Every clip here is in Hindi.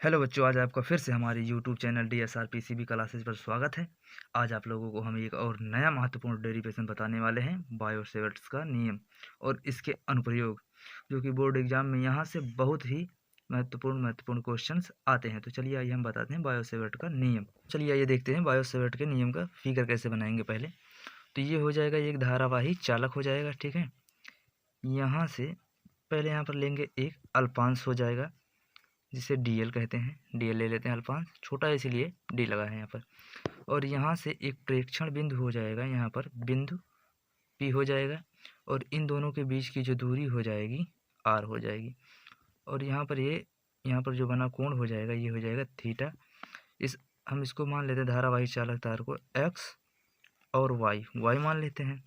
हेलो बच्चों, आज आपका फिर से हमारे YouTube channel DSR PCB classes पर स्वागत है। आज आप लोगों को हम एक और नया महत्वपूर्ण डेरिवेशन बताने वाले हैं, बायो-सेवर्ट्स का नियम और इसके अनुप्रयोग, जो कि बोर्ड एग्जाम में यहाँ से बहुत ही महत्वपूर्ण क्वेश्चंस आते हैं। तो चलिए आइए हम बताते हैं बायो-सेवर्ट का नियम। चलिए आइए देखते हैं बायो-सेवर्ट के नियम का फिगर कैसे बनाएंगे। पहले तो ये हो जाएगा, एक धारावाही चालक हो जाएगा, ठीक है। यहाँ से पहले यहाँ पर लेंगे एक अल्पांश हो जाएगा, जिसे DL कहते हैं। DL ले लेते हैं, अल्पांश छोटा है इसलिए D लगा है यहाँ पर। और यहाँ से एक प्रेक्षण बिंदु हो जाएगा, यहाँ पर बिंदु P हो जाएगा, और इन दोनों के बीच की जो दूरी हो जाएगी R हो जाएगी। और यहाँ पर जो बना कोण हो जाएगा, ये हो जाएगा थीटा। हम इसको मान लेते हैं, धारावाही चालक तार को X और Y मान लेते हैं।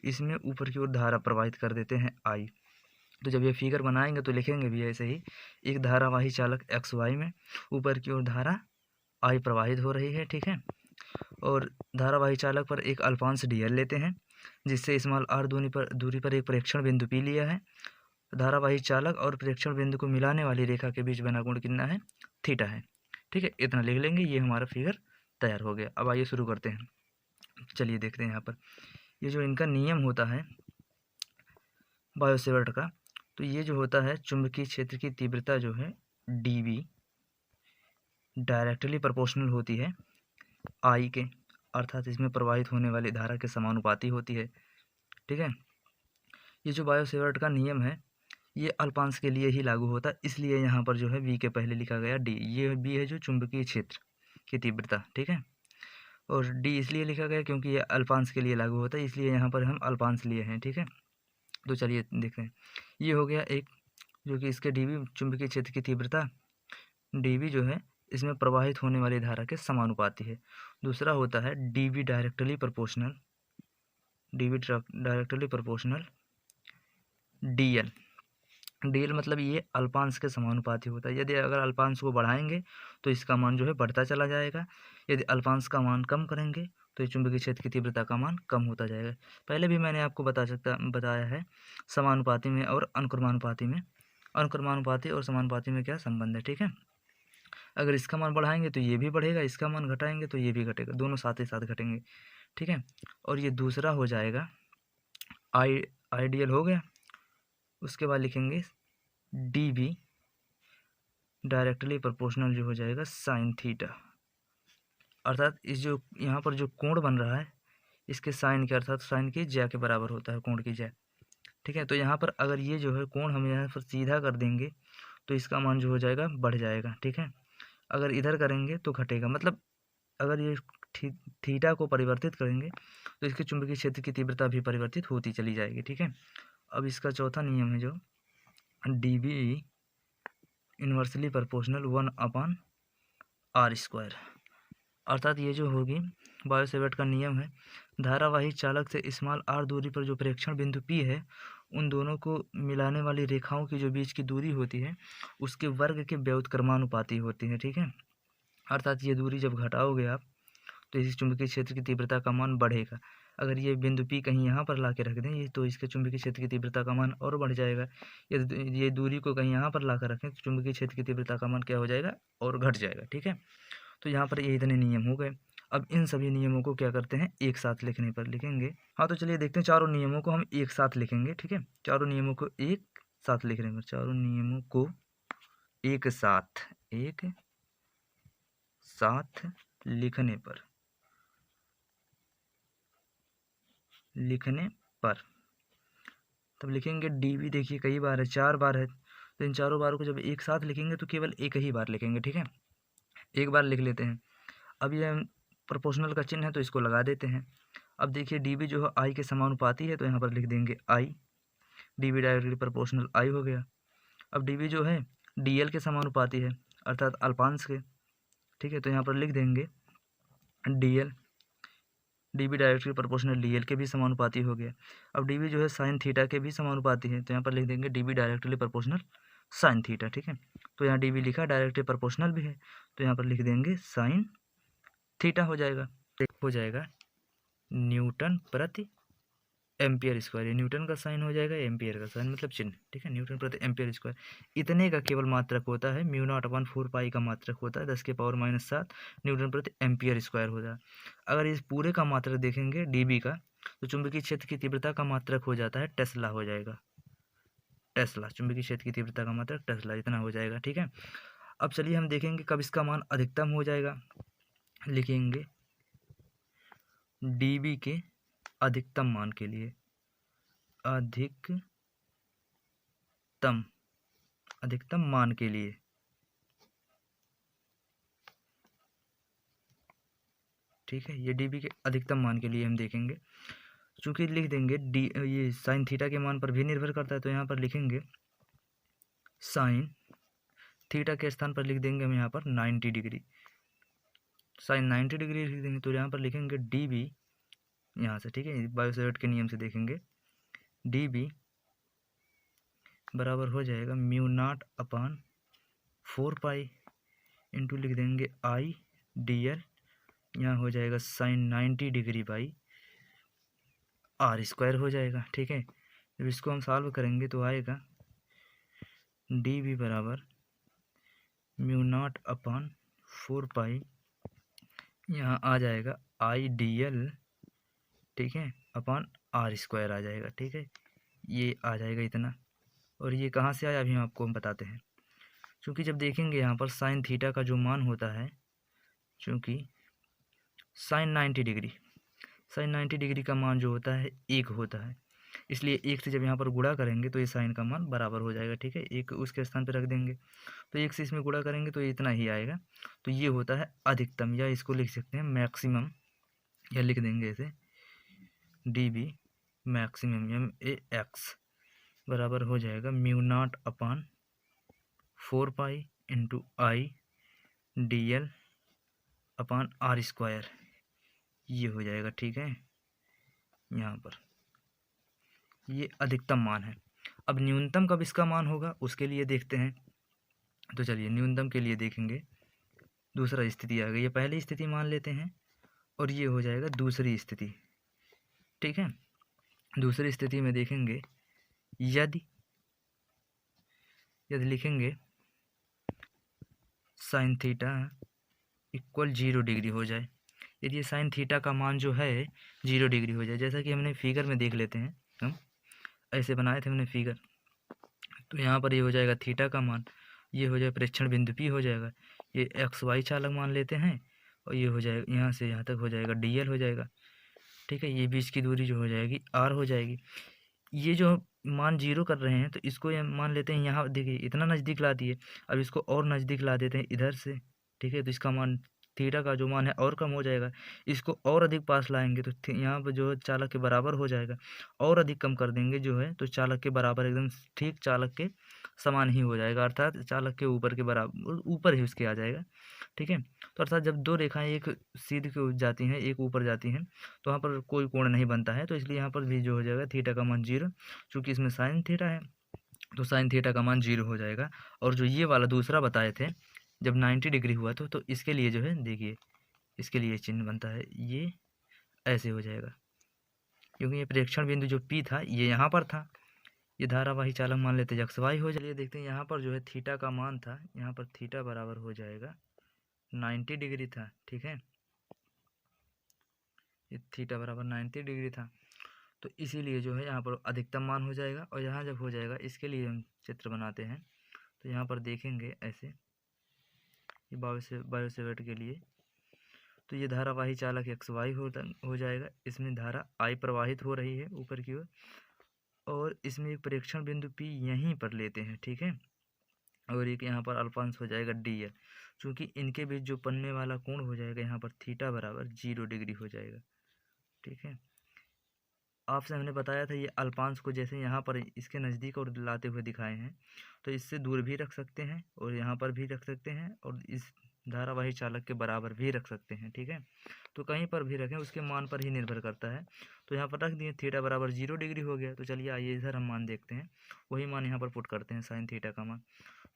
इसमें ऊपर की ओर धारा प्रवाहित कर देते हैं I। तो जब ये फिगर बनाएंगे तो लिखेंगे भी ऐसे ही, एक धारावाही चालक XY में ऊपर की ओर धारा I प्रवाहित हो रही है, ठीक है। और धारावाही चालक पर एक अल्पांश DL लेते हैं, जिससे स्मॉल r दूरी पर एक प्रेक्षण बिंदु P लिया है। धारावाही चालक और प्रेक्षण बिंदु को मिलाने वाली रेखा के बीच बना कोण कितना है, थीटा है, ठीक है। इतना लिख लेंगे, ये हमारा फिगर तैयार हो गया। अब आइए शुरू करते हैं। चलिए देखते हैं यहाँ पर ये जो इनका नियम होता है बायो-सेवर्ट का, तो ये जो होता है, चुंबकीय क्षेत्र की तीव्रता जो है dB डायरेक्टली प्रोपोर्शनल होती है I के, अर्थात इसमें प्रवाहित होने वाली धारा के समानुपाती होती है, ठीक है। ये जो बायो-सेवर्ट का नियम है, ये अल्पांश के लिए ही लागू होता है, इसलिए यहाँ पर जो है V के पहले लिखा गया D। ये B है जो चुंबकीय क्षेत्र की तीव्रता, ठीक है। और D इसलिए लिखा गया क्योंकि ये अल्पांश के लिए लागू होता है, इसलिए यहाँ पर हम अल्पांश लिए हैं, ठीक है। तो चलिए देखते हैं। ये हो गया एक, जो कि इसके dB चुंबकीय क्षेत्र की तीव्रता dB जो है इसमें प्रवाहित होने वाली धारा के समानुपाती है। दूसरा होता है dB directly proportional DL। DL मतलब ये अल्पांश के समानुपाती होता है। यदि अगर अल्पांश को बढ़ाएंगे तो इसका मान जो है बढ़ता चला जाएगा, यदि अल्पांश का मान कम करेंगे तो ये चुंबकीय क्षेत्र की तीव्रता का मान कम होता जाएगा। पहले भी मैंने आपको बताया है समानुपाती में और अनुक्रमानुपाती में। अनुक्रमानुपाती और समानुपाती में क्या संबंध है, ठीक है। अगर इसका मान बढ़ाएंगे तो ये भी बढ़ेगा, इसका मान घटाएंगे तो ये भी घटेगा, दोनों साथ ही साथ घटेंगे, ठीक है। और ये दूसरा हो जाएगा आइडियल हो गया। उसके बाद लिखेंगे DB डायरेक्टली प्रोपोर्शनल जो हो जाएगा साइन थीटा, अर्थात इस जो यहाँ पर जो कोण बन रहा है इसके साइन के, अर्थात साइन की ज्या के बराबर होता है, कोण की ज्या, ठीक है। तो यहाँ पर अगर ये जो है कोण हम यहाँ पर सीधा कर देंगे तो इसका मान जो हो जाएगा बढ़ जाएगा, ठीक है। अगर इधर करेंगे तो घटेगा, मतलब अगर ये थीटा को परिवर्तित करेंगे तो इसके चुंबकीय क्षेत्र की तीव्रता भी परिवर्तित होती चली जाएगी, ठीक है। अब इसका चौथा नियम है जो DB इन्वर्सली प्रोपोर्शनल 1/r², अर्थात ये जो होगी बायो-सेवर्ट का नियम है, धारावाही चालक से स्मॉल r दूरी पर जो प्रेक्षण बिंदु P है, उन दोनों को मिलाने वाली रेखाओं की जो बीच की दूरी होती है उसके वर्ग के व्युत्क्रमानुपाती होती है, ठीक है। अर्थात ये दूरी जब घटाओगे आप तो इस चुंबकीय क्षेत्र की तीव्रता का मान बढ़ेगा। अगर ये बिंदु P कहीं यहाँ पर ला के रख दें, ये तो इसके चुंबकीय क्षेत्र की तीव्रता का मान और बढ़ जाएगा। यदि ये दूरी को कहीं यहाँ पर ला कर रखें तो चुंबकीय क्षेत्र की तीव्रता का मान क्या हो जाएगा, और घट जाएगा, ठीक है। तो यहाँ पर ये इतने नियम हो गए। अब इन सभी नियमों को क्या करते हैं, एक साथ लिखने पर लिखेंगे। हाँ, तो चलिए देखते हैं, चारों नियमों को हम एक साथ लिखेंगे, ठीक है। चारों नियमों को एक साथ लिखने पर, चारों नियमों को एक साथ लिखने पर तब लिखेंगे DB। देखिए कई बार है, 4 बार है, तो इन चारों बारों को जब एक साथ लिखेंगे तो केवल एक ही बार लिखेंगे, ठीक है। एक बार लिख लेते हैं। अब ये प्रोपोर्शनल का चिन्ह है तो इसको लगा देते हैं। अब देखिए DB जो है I के समानुपाती है, तो यहाँ पर लिख देंगे I। DB directly proportional I हो गया। अब DB जो है DL के समानुपाती है, अर्थात अल्पांश के, ठीक है। तो यहाँ पर लिख देंगे DL। DB directly proportional DL के भी समानुपाती हो गया। अब DB जो है साइन थीटा के भी समानुपाती है, तो यहाँ पर लिख देंगे DB directly proportional sine theta, ठीक है। तो यहाँ DB लिखा, डायरेक्टली प्रोपोर्शनल भी है, तो यहाँ पर लिख देंगे साइन थीटा हो जाएगा। न्यूटन प्रति एम्पियर स्क्वायर, ये न्यूटन का साइन हो जाएगा, एम्पियर का साइन मतलब चिन्ह, ठीक है, न्यूटन प्रति एम्पियर स्क्वायर। इतने का केवल मात्रक होता है, म्यू नॉट अपन 4 पाई का मात्रक होता है 10⁻⁻7 न्यूटन प्रति एम्पियर स्क्वायर होता है। अगर इस पूरे का मात्रक देखेंगे डीबी का, तो चुंबकीय क्षेत्र की तीव्रता का मात्रक हो जाता है टेस्ला हो जाएगा, टेस्ला, चुंबकीय क्षेत्र की तीव्रता का मात्रक टेस्ला, इतना हो जाएगा, ठीक है। अब चलिए हम देखेंगे कब इसका मान अधिकतम हो जाएगा। लिखेंगे डीबी के अधिकतम मान के लिए, अधिकतम मान के लिए, ठीक है, ये डीबी के अधिकतम मान के लिए हम देखेंगे। चूंकि लिख देंगे डी, ये साइन थीटा के मान पर भी निर्भर करता है, तो यहाँ पर लिखेंगे साइन थीटा के स्थान पर लिख देंगे हम यहाँ पर 90 डिग्री, साइन 90 डिग्री लिख देंगे, तो यहाँ पर लिखेंगे डीबी यहाँ से, ठीक है, बायो सेवर्ट के नियम से देखेंगे डीबी बराबर हो जाएगा mu naught upon 4 pi into लिख देंगे आई डी एल, यहाँ हो जाएगा sine 90 degree by r square हो जाएगा, ठीक है। जब इसको हम सॉल्व करेंगे तो आएगा डी बी बराबर म्यू नॉट अपान 4 पाई, यहाँ आ जाएगा आई डी एल, ठीक है, अपान आर स्क्वायर आ जाएगा, ठीक है, ये आ जाएगा इतना। और ये कहाँ से आया अभी हम आपको बताते हैं। क्योंकि जब देखेंगे यहाँ पर साइन थीटा का जो मान होता है, चूँकि साइन 90 डिग्री का मान जो होता है 1 होता है, इसलिए 1 से जब यहाँ पर गुणा करेंगे तो ये साइन का मान बराबर हो जाएगा, ठीक है, 1 उसके स्थान पर रख देंगे, तो 1 से इसमें गुणा करेंगे तो इतना ही आएगा। तो ये होता है अधिकतम, या इसको लिख सकते हैं मैक्सिमम, या लिख देंगे इसे d B maximum m a x बराबर हो जाएगा mu naught upon 4 pi into I d l upon r square, ये हो जाएगा, ठीक है। यहाँ पर ये अधिकतम मान है। अब न्यूनतम कब इसका मान होगा उसके लिए देखते हैं। तो चलिए न्यूनतम के लिए देखेंगे, दूसरा स्थिति आ गई, ये पहली स्थिति मान लेते हैं और ये हो जाएगा दूसरी स्थिति, ठीक है। दूसरी स्थिति में देखेंगे यदि लिखेंगे साइन थीटा इक्वल 0 डिग्री हो जाए, यदि ये साइन थीटा का मान जो है 0 डिग्री हो जाए, जैसा कि हमने फिगर में देख लेते हैं, हम ऐसे बनाए थे हमने फिगर, तो यहाँ पर ये हो जाएगा थीटा का मान, ये हो जाएगा प्रेक्षण बिंदु पी हो जाएगा, ये एक्स वाई चालक मान लेते हैं, और ये हो जाएगा यहाँ से यहाँ तक हो जाएगा डी एल हो जाएगा, ठीक है, ये बीच की दूरी जो हो जाएगी आर हो जाएगी। ये जो मान 0 कर रहे हैं तो इसको ये मान लेते हैं, यहाँ देखिए इतना नज़दीक ला दिए, अब इसको और नज़दीक ला देते हैं इधर से, ठीक है, तो इसका मान थीटा का जो मान है और कम हो जाएगा, इसको और अधिक पास लाएंगे तो यहाँ पर जो चालक के बराबर हो जाएगा, और अधिक कम कर देंगे जो है तो चालक के बराबर एकदम ठीक चालक के समान ही हो जाएगा, अर्थात चालक के ऊपर के बराबर, ऊपर ही उसके आ जाएगा, ठीक है। तो अर्थात जब दो रेखाएं एक सीध को जाती हैं एक ऊपर जाती हैं तो वहाँ पर कोई कोण नहीं बनता है, तो इसलिए यहाँ पर भी जो हो जाएगा थीटा का मान 0, चूँकि इसमें साइन थीटा है तो साइन थीटा का मान 0 हो जाएगा। और जो ये वाला दूसरा बताए थे जब 90 डिग्री हुआ तो इसके लिए जो है देखिए इसके लिए चिन्ह बनता है, ये ऐसे हो जाएगा, क्योंकि ये प्रेक्षण बिंदु जो पी था ये यहाँ पर था, ये धारावाही चालक मान लेते हैं एक्स वाई हो जाए। देखते हैं यहाँ पर जो है थीटा का मान था, यहाँ पर थीटा बराबर हो जाएगा 90 डिग्री था, ठीक है, ये थीटा बराबर 90 डिग्री था, तो इसीलिए जो है यहाँ पर अधिकतम मान हो जाएगा। और यहाँ जब हो जाएगा इसके लिए हम चित्र बनाते हैं, तो यहाँ पर देखेंगे ऐसे, ये बायो सेवर्ट के लिए, तो ये धारावाही चालक एक्स वाई हो जाएगा, इसमें धारा आई प्रवाहित हो रही है ऊपर की ओर, और इसमें एक प्रेक्षण बिंदु पी यहीं पर लेते हैं, ठीक है, और एक यहाँ पर अल्फांश हो जाएगा डी एल, चूँकि इनके बीच जो बनने वाला कोण हो जाएगा यहाँ पर थीटा बराबर 0 डिग्री हो जाएगा, ठीक है। आपसे हमने बताया था ये अल्पांश को जैसे यहाँ पर इसके नज़दीक और लाते हुए दिखाए हैं, तो इससे दूर भी रख सकते हैं और यहाँ पर भी रख सकते हैं और इस धारावाही चालक के बराबर भी रख सकते हैं, ठीक है। तो कहीं पर भी रखें उसके मान पर ही निर्भर करता है। तो यहाँ पर रख दिए थीटा बराबर 0 डिग्री हो गया, तो चलिए आइए इधर हम मान देखते हैं, वही मान यहाँ पर पुट करते हैं साइन थीटा का मान।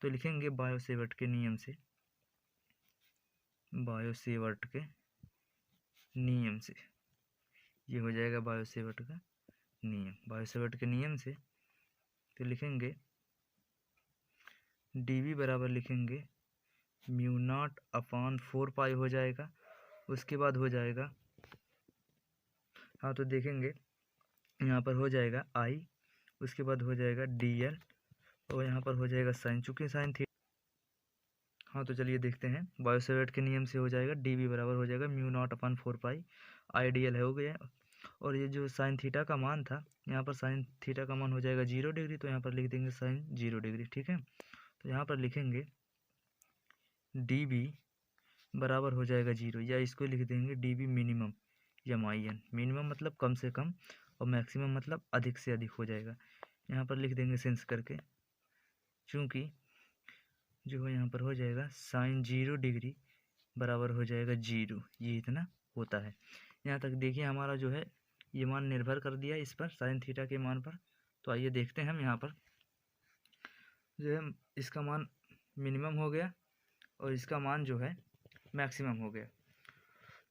तो लिखेंगे बायो सेवर्ट के नियम से, बायो सेवर्ट के नियम से ये हो जाएगा बायो सेवर्ट का नियम, बायो-सेवर्ट के नियम से तो लिखेंगे dv बराबर लिखेंगे म्यू नॉट अपॉन 4 पाई हो जाएगा। उसके बाद हो जाएगा, हाँ तो देखेंगे यहाँ पर हो जाएगा i, उसके बाद हो जाएगा dl, और यहाँ पर हो जाएगा साइन, चूँकि साइन थीटा। हाँ तो चलिए देखते हैं, बायो-सेवर्ट के नियम से हो जाएगा dv बराबर हो जाएगा mu not upon 4 pi, I dl हो गया। और ये जो साइन थीटा का मान था, यहाँ पर साइन थीटा का मान हो जाएगा 0 डिग्री, तो यहाँ पर लिख देंगे साइन 0 डिग्री। ठीक है, तो यहाँ पर लिखेंगे db बराबर हो जाएगा 0, या इसको लिख देंगे db मिनिमम या माइन। मिनिमम मतलब कम से कम और मैक्सिमम मतलब अधिक से अधिक हो जाएगा। यहाँ पर लिख देंगे सेंस करके, चूँकि जो है यहाँ पर हो जाएगा साइन 0 डिग्री बराबर हो जाएगा 0, ये इतना होता है। यहाँ तक देखिए हमारा जो है ये मान निर्भर कर दिया इस पर, साइन थीटा के मान पर। तो आइए देखते हैं हम यहाँ पर जो है इसका मान मिनिमम हो गया और इसका मान जो है मैक्सिमम हो गया।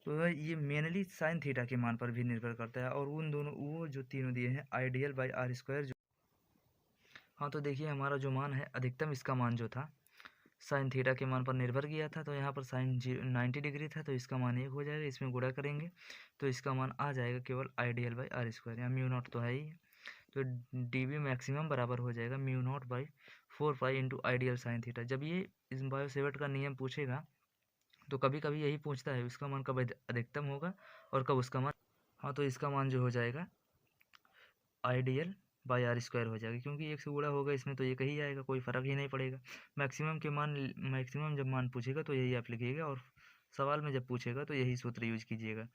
तो ये मेनली साइन थीटा के मान पर भी निर्भर करता है, और उन दोनों वो जो तीनों दिए हैं आइडियल बाई आर स्क्वायर जो, हाँ तो देखिए हमारा जो मान है अधिकतम, इसका मान जो था साइन थीटा के मान पर निर्भर किया था, तो यहाँ पर साइन 90 डिग्री था, तो इसका मान 1 हो जाएगा। इसमें गुणा करेंगे तो इसका मान आ जाएगा केवल आइडियल बाई आर स्क्वायर, यहाँ म्यू नॉट तो है ही। तो dv मैक्सिमम बराबर हो जाएगा mu not by 4 pi into ideal sine theta. जब ये इस बायो-सेवर्ट का नियम पूछेगा तो कभी कभी यही पूछता है उसका मान कब अधिकतम होगा और कब उसका मान, हाँ तो इसका मान जो हो जाएगा आइडियल बाई आर स्क्वायर हो जाएगा, क्योंकि एक से गुणा होगा इसमें तो एक ही आएगा, कोई फ़र्क ही नहीं पड़ेगा। मैक्सिमम के मान, मैक्सिमम जब मान पूछेगा तो यही आप लिखिएगा, और सवाल में जब पूछेगा तो यही सूत्र यूज कीजिएगा।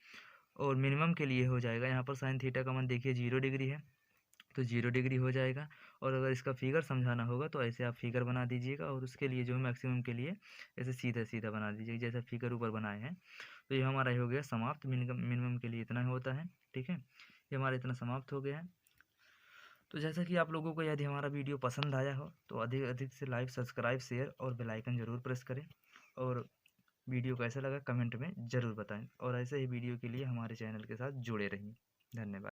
और मिनिमम के लिए हो जाएगा, यहाँ पर साइन थीटा का मान देखिए 0 डिग्री है, तो 0 डिग्री हो जाएगा। और अगर इसका फिगर समझाना होगा तो ऐसे आप फिगर बना दीजिएगा, और उसके लिए जो है मैक्सिमम के लिए ऐसे सीधा सीधा बना दीजिएगा जैसा फिगर ऊपर बनाए हैं। तो ये हमारा हो गया समाप्त, मिनिमम के लिए इतना होता है। ठीक है, ये हमारा इतना समाप्त हो गया है। तो जैसा कि आप लोगों को यदि हमारा वीडियो पसंद आया हो तो अधिक अधिक से लाइक, सब्सक्राइब, शेयर और बेल आइकन ज़रूर प्रेस करें, और वीडियो कैसा लगा कमेंट में ज़रूर बताएं, और ऐसे ही वीडियो के लिए हमारे चैनल के साथ जुड़े रहिए। धन्यवाद।